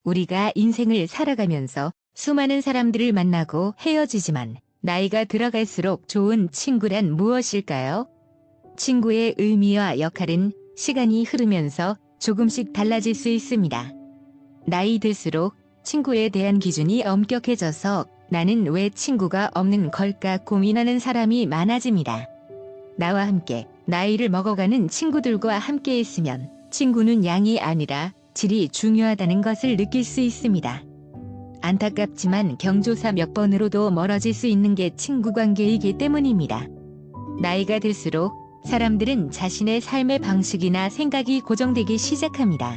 우리가 인생을 살아가면서 수많은 사람들을 만나고 헤어지지만 나이가 들어갈수록 좋은 친구란 무엇일까요? 친구의 의미와 역할은 시간이 흐르면서 조금씩 달라질 수 있습니다. 나이 들수록 친구에 대한 기준이 엄격해져서 나는 왜 친구가 없는 걸까 고민하는 사람이 많아집니다. 나와 함께 나이를 먹어가는 친구들과 함께 있으면 친구는 양이 아니라 질이 중요하다는 것을 느낄 수 있습니다. 안타깝지만 경조사 몇 번으로도 멀어질 수 있는 게 친구 관계이기 때문입니다. 나이가 들수록 사람들은 자신의 삶의 방식이나 생각이 고정되기 시작합니다.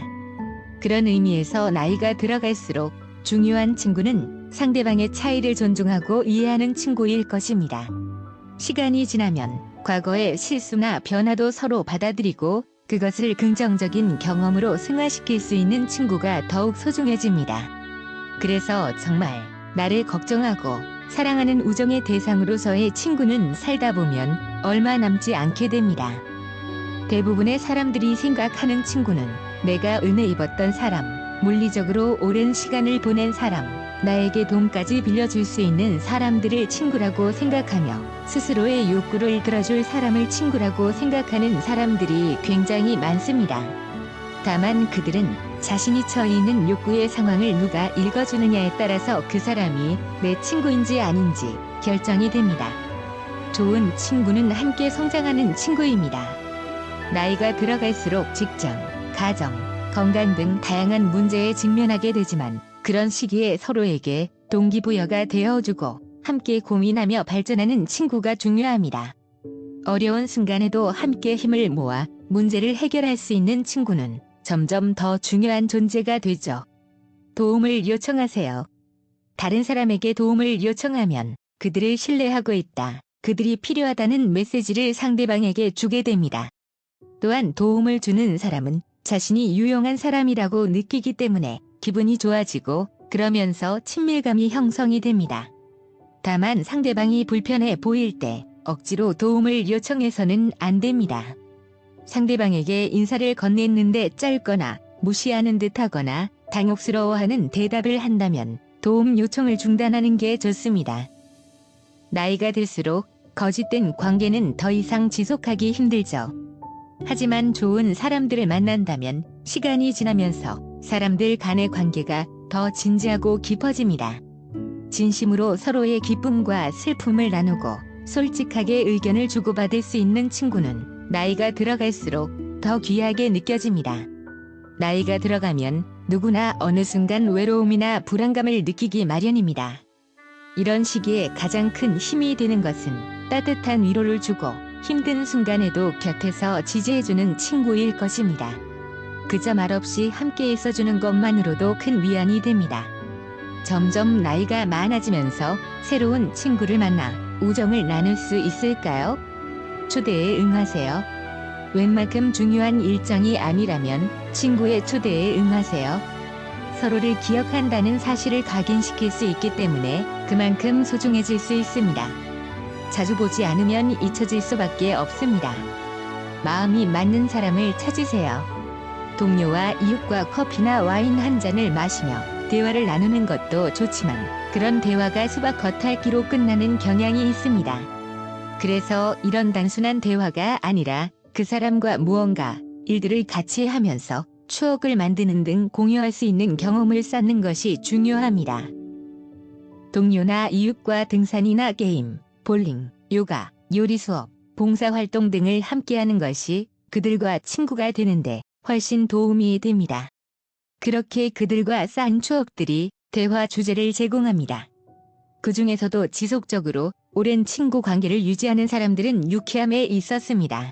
그런 의미에서 나이가 들어갈수록 중요한 친구는 상대방의 차이를 존중하고 이해하는 친구일 것입니다. 시간이 지나면 과거의 실수나 변화도 서로 받아들이고 그것을 긍정적인 경험으로 승화시킬 수 있는 친구가 더욱 소중해집니다. 그래서 정말 나를 걱정하고 사랑하는 우정의 대상으로서의 친구는 살다 보면 얼마 남지 않게 됩니다. 대부분의 사람들이 생각하는 친구는 내가 은혜 입었던 사람, 물리적으로 오랜 시간을 보낸 사람, 나에게 돈까지 빌려줄 수 있는 사람들을 친구라고 생각하며 스스로의 욕구를 들어줄 사람을 친구라고 생각하는 사람들이 굉장히 많습니다. 다만 그들은 자신이 처해 있는 욕구의 상황을 누가 읽어주느냐에 따라서 그 사람이 내 친구인지 아닌지 결정이 됩니다. 좋은 친구는 함께 성장하는 친구입니다. 나이가 들어갈수록 직장, 가정, 건강 등 다양한 문제에 직면하게 되지만 그런 시기에 서로에게 동기부여가 되어주고 함께 고민하며 발전하는 친구가 중요합니다. 어려운 순간에도 함께 힘을 모아 문제를 해결할 수 있는 친구는 점점 더 중요한 존재가 되죠. 도움을 요청하세요. 다른 사람에게 도움을 요청하면 그들을 신뢰하고 있다, 그들이 필요하다는 메시지를 상대방에게 주게 됩니다. 또한 도움을 주는 사람은 자신이 유용한 사람이라고 느끼기 때문에 기분이 좋아지고 그러면서 친밀감이 형성이 됩니다. 다만 상대방이 불편해 보일 때 억지로 도움을 요청해서는 안 됩니다. 상대방에게 인사를 건넸는데 짧거나 무시하는 듯하거나 당혹스러워하는 대답을 한다면 도움 요청을 중단하는 게 좋습니다. 나이가 들수록 거짓된 관계는 더 이상 지속하기 힘들죠. 하지만 좋은 사람들을 만난다면 시간이 지나면서 사람들 간의 관계가 더 진지하고 깊어집니다. 진심으로 서로의 기쁨과 슬픔을 나누고 솔직하게 의견을 주고받을 수 있는 친구는 나이가 들어갈수록 더 귀하게 느껴집니다. 나이가 들어가면 누구나 어느 순간 외로움이나 불안감을 느끼기 마련입니다. 이런 시기에 가장 큰 힘이 되는 것은 따뜻한 위로를 주고 힘든 순간에도 곁에서 지지해주는 친구일 것입니다. 그저 말없이 함께 있어주는 것만으로도 큰 위안이 됩니다. 점점 나이가 많아지면서 새로운 친구를 만나 우정을 나눌 수 있을까요? 초대에 응하세요. 웬만큼 중요한 일정이 아니라면 친구의 초대에 응하세요. 서로를 기억한다는 사실을 각인시킬 수 있기 때문에 그만큼 소중해질 수 있습니다. 자주 보지 않으면 잊혀질 수밖에 없습니다. 마음이 맞는 사람을 찾으세요. 동료와 이웃과 커피나 와인 한 잔을 마시며 대화를 나누는 것도 좋지만 그런 대화가 수박 겉핥기로 끝나는 경향이 있습니다. 그래서 이런 단순한 대화가 아니라 그 사람과 무언가 일들을 같이 하면서 추억을 만드는 등 공유할 수 있는 경험을 쌓는 것이 중요합니다. 동료나 이웃과 등산이나 게임, 볼링, 요가, 요리 수업, 봉사활동 등을 함께하는 것이 그들과 친구가 되는데 훨씬 도움이 됩니다. 그렇게 그들과 쌓은 추억들이 대화 주제를 제공합니다. 그 중에서도 지속적으로 오랜 친구 관계를 유지하는 사람들은 유쾌함에 있었습니다.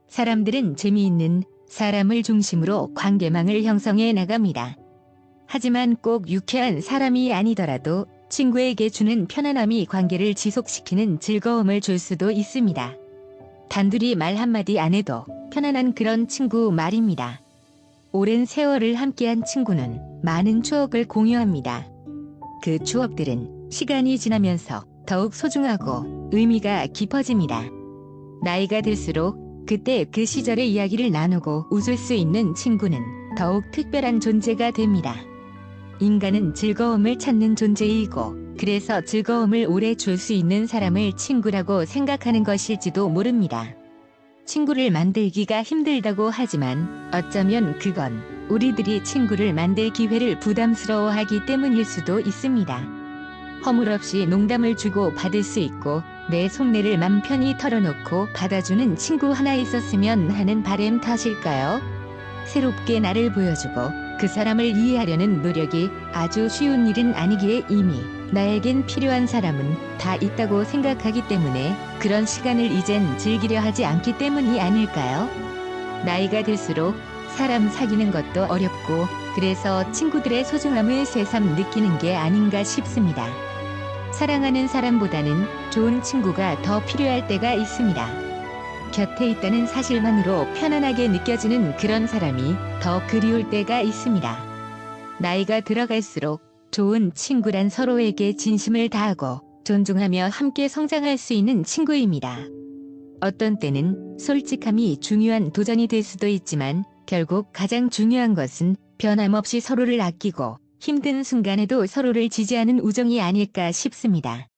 사람들은 재미있는 사람을 중심으로 관계망을 형성해 나갑니다. 하지만 꼭 유쾌한 사람이 아니더라도 친구에게 주는 편안함이 관계를 지속시키는 즐거움을 줄 수도 있습니다. 단둘이 말 한마디 안 해도 편안한 그런 친구 말입니다. 오랜 세월을 함께한 친구는 많은 추억을 공유합니다. 그 추억들은 시간이 지나면서 더욱 소중하고 의미가 깊어집니다. 나이가 들수록 그때 그 시절의 이야기를 나누고 웃을 수 있는 친구는 더욱 특별한 존재가 됩니다. 인간은 즐거움을 찾는 존재이고 그래서 즐거움을 오래 줄 수 있는 사람을 친구라고 생각하는 것일지도 모릅니다. 친구를 만들기가 힘들다고 하지만 어쩌면 그건 우리들이 친구를 만들 기회를 부담스러워하기 때문일 수도 있습니다. 허물없이 농담을 주고 받을 수 있고 내 속내를 맘 편히 털어놓고 받아주는 친구 하나 있었으면 하는 바람 탓일까요? 새롭게 나를 보여주고 그 사람을 이해하려는 노력이 아주 쉬운 일은 아니기에 이미 나에겐 필요한 사람은 다 있다고 생각하기 때문에 그런 시간을 이젠 즐기려 하지 않기 때문이 아닐까요? 나이가 들수록 사람 사귀는 것도 어렵고 그래서 친구들의 소중함을 새삼 느끼는 게 아닌가 싶습니다. 사랑하는 사람보다는 좋은 친구가 더 필요할 때가 있습니다. 곁에 있다는 사실만으로 편안하게 느껴지는 그런 사람이 더 그리울 때가 있습니다. 나이가 들어갈수록 좋은 친구란 서로에게 진심을 다하고 존중하며 함께 성장할 수 있는 친구입니다. 어떤 때는 솔직함이 중요한 도전이 될 수도 있지만 결국 가장 중요한 것은 변함없이 서로를 아끼고 힘든 순간에도 서로를 지지하는 우정이 아닐까 싶습니다.